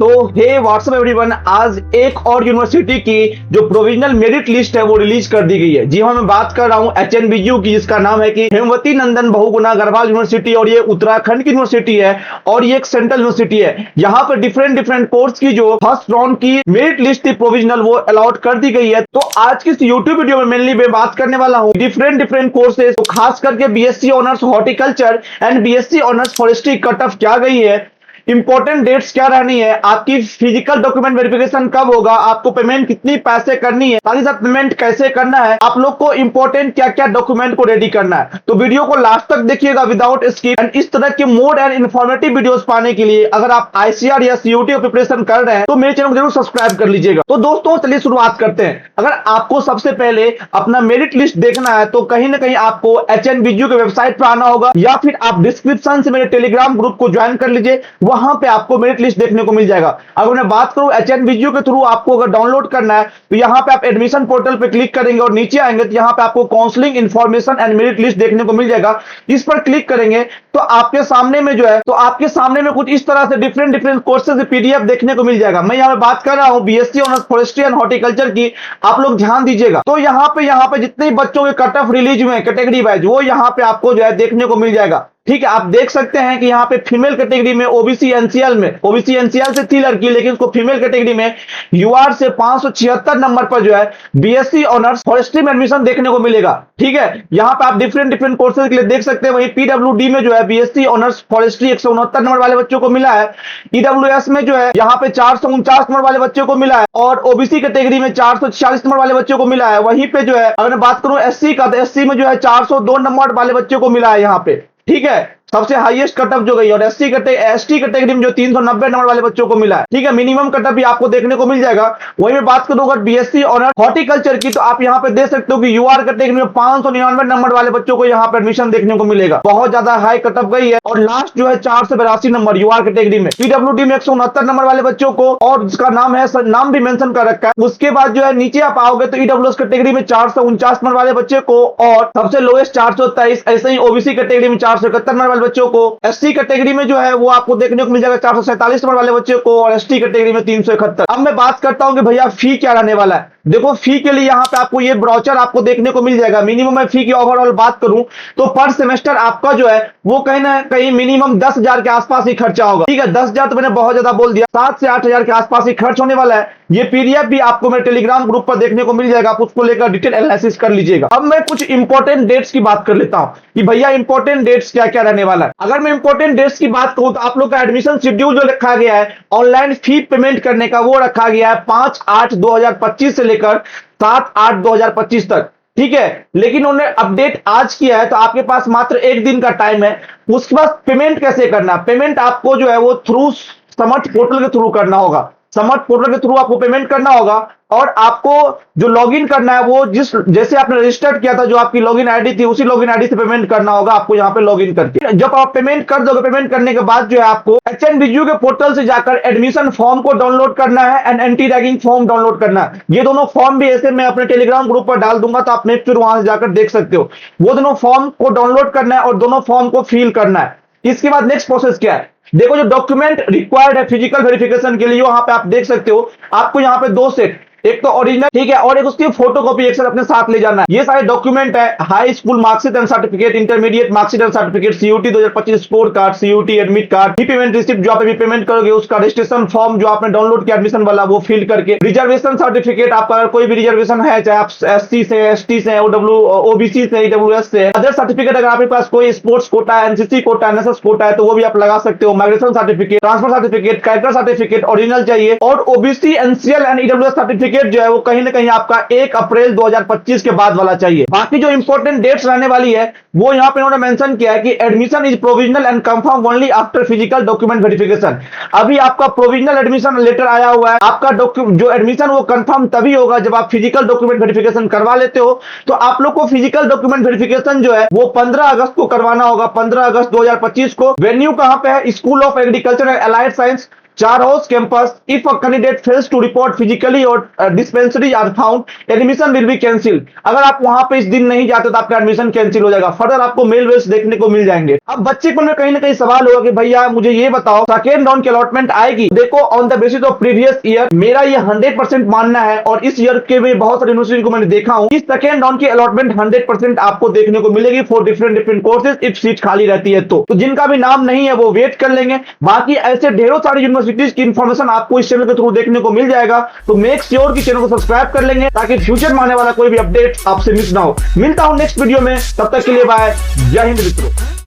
तो हे WhatsApp everyone, आज एक और यूनिवर्सिटी की जो प्रोविजनल मेरिट लिस्ट है वो रिलीज कर दी गई है। जी हाँ, मैं बात कर रहा हूँ एचएनबीयू की, जिसका नाम है कि हेमवती नंदन बहुगुणा गढ़वाल यूनिवर्सिटी, और ये उत्तराखंड की यूनिवर्सिटी है और ये एक सेंट्रल यूनिवर्सिटी है। यहाँ पर डिफरेंट कोर्स की जो फर्स्ट राउंड की मेरिट लिस्ट थी प्रोविजनल, वो अलॉट कर दी गई है। तो आज की यूट्यूब वीडियो में मेनली मैं बात करने वाला हूँ डिफरेंट कोर्सेज, तो खास करके BSc honours horticulture and BSc honours forestry cut off क्या गई है, इंपॉर्टेंट डेट्स क्या रहनी है, आपकी फिजिकल डॉक्यूमेंट वेरिफिकेशन कब होगा, आपको पेमेंट कितनी पैसे करनी है, साथ ही साथ पेमेंट कैसे करना है, आप लोग को इंपॉर्टेंट क्या क्या डॉक्यूमेंट को रेडी करना है। तो वीडियो को लास्ट तक देखिएगा विदाउट स्किप। एंड इस तरह के मोर एंड इन्फॉर्मेटिव वीडियोस पाने के लिए अगर आप आईसीआर या सीयूटी प्रिपरेशन कर रहे हैं तो मेरे चैनल को जरूर सब्सक्राइब कर लीजिएगा। तो दोस्तों चलिए शुरुआत करते हैं। अगर आपको सबसे पहले अपना मेरिट लिस्ट देखना है तो कहीं ना कहीं आपको एचएनबीयू के वेबसाइट पर आना होगा, या फिर आप डिस्क्रिप्शन से मेरे टेलीग्राम ग्रुप को ज्वाइन कर लीजिए, वहां पे आपको मेरिट लिस्ट देखने को मिल जाएगा। अगर मैं बात करूं एचएनबीयू के थ्रू आपको अगर डाउनलोड करना है तो यहां पे आप एडमिशन पोर्टल पे क्लिक करेंगे और नीचे आएंगे तो यहां पे आपको counselling information and merit list देखने को मिल जाएगा। इस पर क्लिक करेंगे तो आपके सामने में जो है आपके सामने में कुछ इस तरह से डिफरेंट कोर्सेज पीडीएफ देखने को मिल जाएगा। मैं यहां पे बात कर रहा हूं BSc honours forestry and horticulture की, आप लोग ध्यान दीजिएगा। तो यहां पे जितने बच्चों के कट ऑफ रिलीज हुए कैटेगरी वाइज, वो यहां पे आपको जो है देखने को मिल जाएगा। ठीक है, आप देख सकते हैं कि यहाँ पे फीमेल कैटेगरी में ओबीसी एनसीएल से थी लड़की, लेकिन उसको फीमेल कैटेगरी में यूआर से 576 नंबर पर जो है बीएससी ऑनर्स फॉरेस्ट्री में एडमिशन देखने को मिलेगा। ठीक है, यहाँ पे आप डिफरेंट कोर्सेज के लिए देख सकते हैं। वहीं पीडब्ल्यूडी में जो है बीएससी ऑनर्स फॉरेस्ट्री 169 नंबर वाले बच्चों को मिला है। ईडब्ल्यूएस में जो है यहाँ पे 449 नंबर वाले बच्चों को मिला है, और ओबीसी कैटेगरी में 446 नंबर वाले बच्चों को मिला है। वहीं पे जो है अगर मैं बात करूं एससी का, तो एससी में जो है 402 नंबर वाले बच्चों को मिला है यहाँ पे। ठीक है, सबसे हाईएस्ट कटअप जो गई, और एसटी कैटेगरी में जो 390 नंबर वाले बच्चों को मिला है। ठीक है, मिनिमम कटअप भी आपको देखने को मिल जाएगा। वही मैं बात करूंगा बीएससी ऑनर हॉर्टिकल्चर की, तो आप यहां पे देख सकते हो कि यूआर कैटेगरी में 599 नंबर वाले बच्चों को यहां पे एडमिशन देखने को मिलेगा। बहुत ज्यादा हाई कटअप गई है। और लास्ट जो है 482 नंबर यूआर कैटेगरी में, पीडब्ल्यूडी में 169 नंबर वाले बच्चों को, और जिसका नाम है नाम भी मेंशन कर रखा है। उसके बाद जो है नीचे आप आओगे तो ईडब्ल्यूएस कैटेगरी में 449 नंबर वाले बच्चे को, और सबसे लोएस्ट 423, ऐसे ही ओबीसी कैटेगरी में 471 नंबर वाले बच्चों को, एसटी कैटेगरी में जो है वो आपको देखने को मिल जाएगा 447 नंबर वाले बच्चे को, और एसटी कैटेगरी में 371। अब मैं बात करता हूं कि भैया फी क्या रहने वाला है। देखो, फी के लिए यहाँ पे आपको ये ब्राउचर आपको देखने को मिल जाएगा। मिनिमम मैं फी की ओवरऑल बात करूं तो पर सेमेस्टर आपका जो है वो कहीं ना कहीं मिनिमम 10,000 के आसपास ही खर्चा होगा। ठीक है, 10,000 तो मैंने बहुत ज्यादा बोल दिया, 7 से 8,000 के आसपास ही खर्च होने वाला है। ये पीडीएफ भी आपको मेरे टेलीग्राम ग्रुप पर देखने को मिल जाएगा, आप उसको लेकर डिटेल एनालिसिस कर लीजिएगा। अब मैं कुछ इंपॉर्टेंट डेट्स की बात कर लेता हूं कि भैया इंपॉर्टेंट डेट्स क्या क्या रहने वाला है। अगर मैं इंपॉर्टेंट डेट्स की बात करूं तो आप लोग का एडमिशन शेड्यूल जो रखा गया है ऑनलाइन फी पेमेंट करने का, वो रखा गया है 5/8/2025 से लेकर 7/8/2025 तक। ठीक है, लेकिन उन्होंने अपडेट आज किया है, तो आपके पास मात्र एक दिन का टाइम है। उसके बाद पेमेंट कैसे करना, पेमेंट आपको जो है वो थ्रू समर्थ पोर्टल के थ्रू करना होगा। समर्थ पोर्टल के थ्रू आपको पेमेंट करना होगा, और आपको जो लॉगिन करना है वो जैसे आपने रजिस्टर्ड किया था, जो आपकी लॉगिन आईडी थी उसी लॉगिन आईडी से पेमेंट करना होगा आपको यहाँ पे लॉगिन करके। जब आप पेमेंट कर दोगे, पेमेंट करने के बाद जो है आपको एचएनबीयू के पोर्टल से जाकर एडमिशन फॉर्म को डाउनलोड करना है and anti ragging form download करना है। ये दोनों फॉर्म भी ऐसे मैं अपने टेलीग्राम ग्रुप पर डाल दूंगा, तो आप नेक्स्ट वहां से जाकर देख सकते हो। वो दोनों फॉर्म को डाउनलोड करना है और दोनों फॉर्म को फिल करना है। इसके बाद नेक्स्ट प्रोसेस क्या है, देखो जो डॉक्यूमेंट रिक्वायर्ड है फिजिकल वेरिफिकेशन के लिए, वहां पे आप देख सकते हो आपको यहाँ पे 2 सेट, एक तो ओरिजिनल, ठीक है, और एक उसकी फोटोकॉपी एक साथ अपने साथ ले जाना है। ये सारे डॉक्यूमेंट है high school marksheet and certificate, intermediate marksheet and certificate, CUET 2025 score card, CUET admit card, fee payment receipt जो आप अभी पेमेंट करोगे उसका, रजिस्ट्रेशन फॉर्म जो आपने डाउनलोड किया एडमिशन वाला वो फिल करके, रिजर्वेशन सर्टिफिकेट आपका अगर कोई भी रिजर्वेशन है, चाहे आप एससी से, एसटी से, ओबीसी से, ईडब्ल्यूएस से, अदर सर्टिफिकेट अगर आपके पास कोई स्पोर्ट्स कोटा है, एनसीसी कोटा, एनएसएस कोटा है तो वो भी आप लगा सकते हो। Migration certificate, transfer certificate, character certificate original चाहिए, और OBC NCL and EWS certificate जो है वो कहीं कहीं आपका 1 अप्रैल 2025 के बाद वाला चाहिए। बाकी जो इंपॉर्टेंट डेट्स रहने वाली है वो यहां पे उन्होंने मेंशन किया है कि admission is provisional and confirm only after physical document verification. अभी आपका प्रोविजनल एडमिशन लेटर आया हुआ है, आपका जो एडमिशन वो कंफर्म तभी होगा जब आप फिजिकल डॉक्यूमेंट वेरिफिकेशन करवा लेते हो। तो आप लोग को फिजिकल डॉक्यूमेंट वेरिफिकेशन जो है वो 15 अगस्त को करवाना होगा, 15 अगस्त 2025 को। वेन्यू कहां पे है, school of agriculture and allied science, Chauras campus if a candidate fails to report physically or discrepancy are found admission will be cancel. अगर आप वहां पे इस दिन नहीं जाते तो आपका एडमिशन कैंसिल हो जाएगा। फर्दर आपको मेल वेल्स देखने को मिल जाएंगे। अब बच्चे को कहीं ना कहीं सवाल होगा कि भैया मुझे ये बताओ सेकेंड राउंड की अलॉटमेंट आएगी? देखो on the basis of previous year मेरा ये 100% मानना है और इस ईयर के में बहुत सारी यूनिवर्सिटी को मैंने देखा हूं इस सेकेंड राउंड की अलॉटमेंट 100% आपको देखने को मिलेगी for different courses if seat खाली रहती है तो जिनका भी नाम नहीं है वो वेट कर लेंगे। बाकी ऐसे ढेरों सारी यूनिवर्सिटीज की इंफॉर्मेशन आपको इस चैनल के थ्रू देखने को मिल जाएगा। तो मेक श्योर कि चैनल को सब्सक्राइब कर लेंगे ताकि फ्यूचर में आने वाला कोई भी अपडेट आपसे मिस ना हो। मिलता हूं नेक्स्ट वीडियो में, तब तक के लिए बाय। जय हिंद मित्रों।